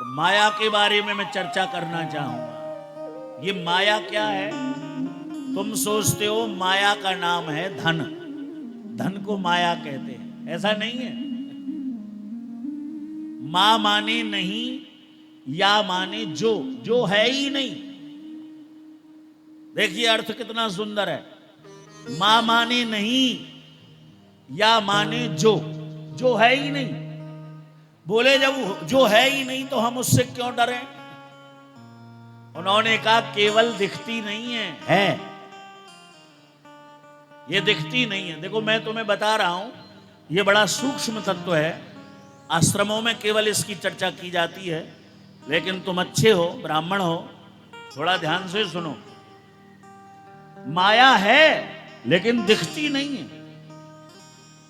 माया के बारे में मैं चर्चा करना चाहूंगा। ये माया क्या है? तुम सोचते हो माया का नाम है धन, धन को माया कहते हैं, ऐसा नहीं है। मां माने नहीं, या माने जो, जो है ही नहीं। देखिए अर्थ कितना सुंदर है। मां माने नहीं, या माने जो, जो है ही नहीं। बोले जब जो है ही नहीं तो हम उससे क्यों डरें? उन्होंने कहा केवल दिखती नहीं है। ये दिखती नहीं है। देखो मैं तुम्हें बता रहा हूं, ये बड़ा सूक्ष्म तत्व है। आश्रमों में केवल इसकी चर्चा की जाती है, लेकिन तुम अच्छे हो, ब्राह्मण हो, थोड़ा ध्यान से सुनो। माया है लेकिन दिखती नहीं है।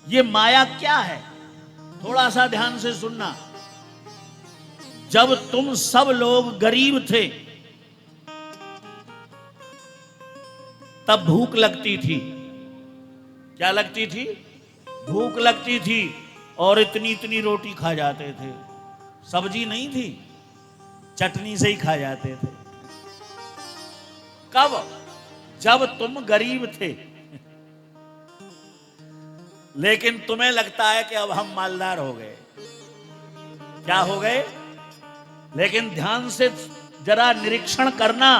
ये माया क्या है? थोड़ा सा ध्यान से सुनना। जब तुम सब लोग गरीब थे तब भूख लगती थी। क्या लगती थी? भूख लगती थी, और इतनी इतनी रोटी खा जाते थे। सब्जी नहीं थी, चटनी से ही खा जाते थे। कब? जब तुम गरीब थे। लेकिन तुम्हें लगता है कि अब हम मालदार हो गए। क्या हो गए? लेकिन ध्यान से जरा निरीक्षण करना,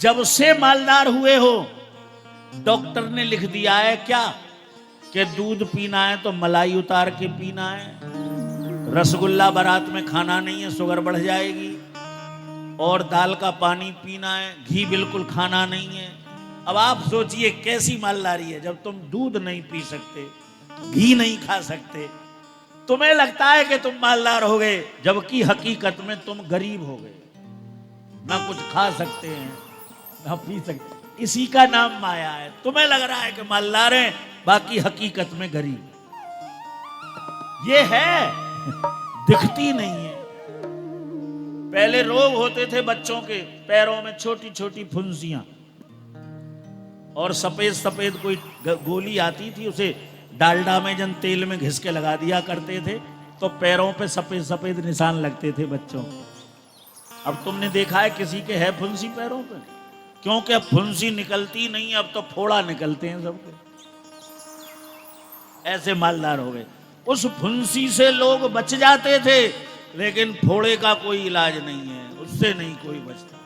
जब से मालदार हुए हो डॉक्टर ने लिख दिया है क्या कि दूध पीना है तो मलाई उतार के पीना है, रसगुल्ला बारात में खाना नहीं है शुगर बढ़ जाएगी, और दाल का पानी पीना है, घी बिल्कुल खाना नहीं है। अब आप सोचिए कैसी मालदारी है, जब तुम दूध नहीं पी सकते, घी नहीं खा सकते, तुम्हें लगता है कि तुम मालदार हो गए, जबकि हकीकत में तुम गरीब हो गए। ना कुछ खा सकते हैं ना पी सकते। इसी का नाम माया है। तुम्हें लग रहा है कि मालदार हैं, बाकी हकीकत में गरीब। ये है, दिखती नहीं है। पहले रोग होते थे बच्चों के पैरों में, छोटी छोटी फुंसियां, और सफेद सफेद कोई गोली आती थी, उसे डालडा में जन तेल में घिस के लगा दिया करते थे, तो पैरों पे सफेद सफेद निशान लगते थे बच्चों। अब तुमने देखा है किसी के है फुंसी पैरों पे? क्योंकि अब फुंसी निकलती नहीं, अब तो फोड़ा निकलते हैं सबके। ऐसे मालदार हो गए। उस फुंसी से लोग बच जाते थे, लेकिन फोड़े का कोई इलाज नहीं है, उससे नहीं कोई बचता।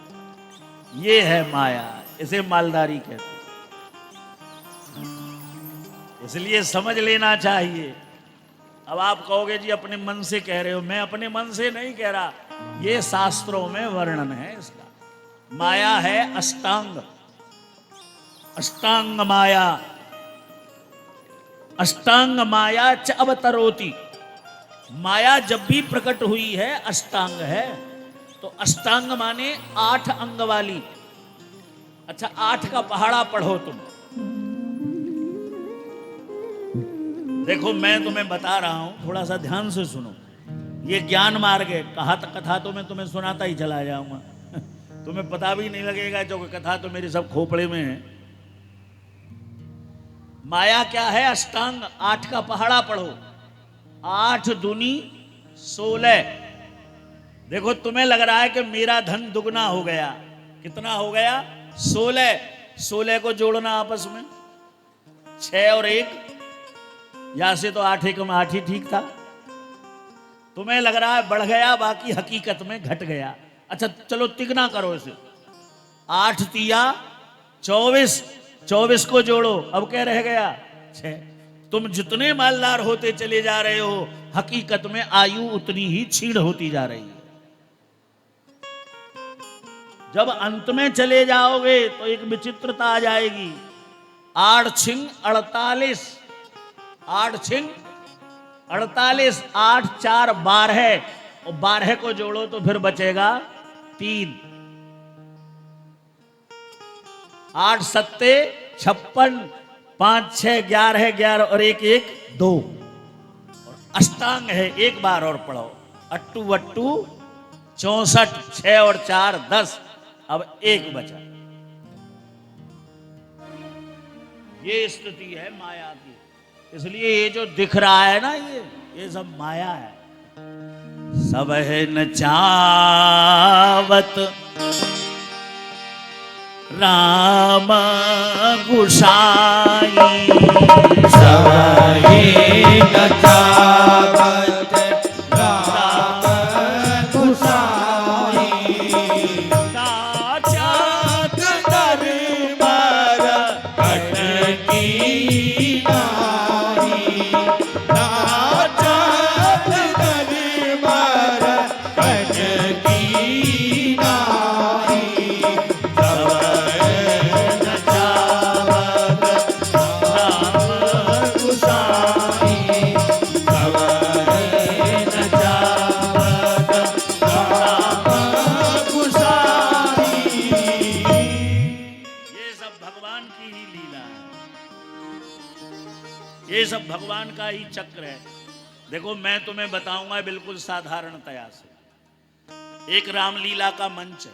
ये है माया, इसे मालदारी कहते हैं। इसलिए समझ लेना चाहिए। अब आप कहोगे जी अपने मन से कह रहे हो। मैं अपने मन से नहीं कह रहा, ये शास्त्रों में वर्णन है इसका। माया है अष्टांग, अष्टांग माया, अष्टांग माया च अवतरोति। माया जब भी प्रकट हुई है अष्टांग है। तो अष्टांग माने 8 अंग वाली। अच्छा 8 का पहाड़ा पढ़ो तुम। देखो मैं तुम्हें बता रहा हूं, थोड़ा सा ध्यान से सुनो। ये ज्ञान मार्ग है। कथा तो मैं तुम्हें सुनाता ही चला जाऊंगा, तुम्हें पता भी नहीं लगेगा, जो कथा तो मेरी सब खोपड़े में है। माया क्या है? अष्टांग, 8 का पहाड़ा पढ़ो। 8 दूनी 16। देखो तुम्हें लग रहा है कि मेरा धन दुगना हो गया। कितना हो गया? 16। 16 को जोड़ना आपस में, 6 और 1, या से तो 8 1 में 8 ही ठीक था। तुम्हें लग रहा है बढ़ गया, बाकी हकीकत में घट गया। अच्छा चलो तिगना करो इसे। 8 तिया 24, 24 को जोड़ो, अब क्या रह गया? 6। तुम जितने मालदार होते चले जा रहे हो, हकीकत में आयु उतनी ही छीण होती जा रही है। जब अंत में चले जाओगे तो एक विचित्रता आ जाएगी। 8 छिंग 48, 8 छिंग 48, 8 4 12, और 12 को जोड़ो तो फिर बचेगा 3। 8 सत्ते 56, 5 6 11, 11 और 1 1 2। और अष्टांग है, एक बार और पढ़ो। अट्टू वट्टू 64, 6 और 4 10, अब 1 बचा। ये स्थिति है माया की। इसलिए ये जो दिख रहा है ना, ये सब माया है। सब है नचावत राम गुसाई, सब है नचावत राम गुसाई, नाचत दरबार अटकी नारी, नाचत दरबार अटकी नारी, सब है नचावत राम गुसाई, सब है नचावत राम गुसाई। ये सब भगवान की ही लीला है, ये सब भगवान का ही चक्र है। देखो मैं तुम्हें बताऊंगा बिल्कुल साधारणतया से। एक रामलीला का मंच है,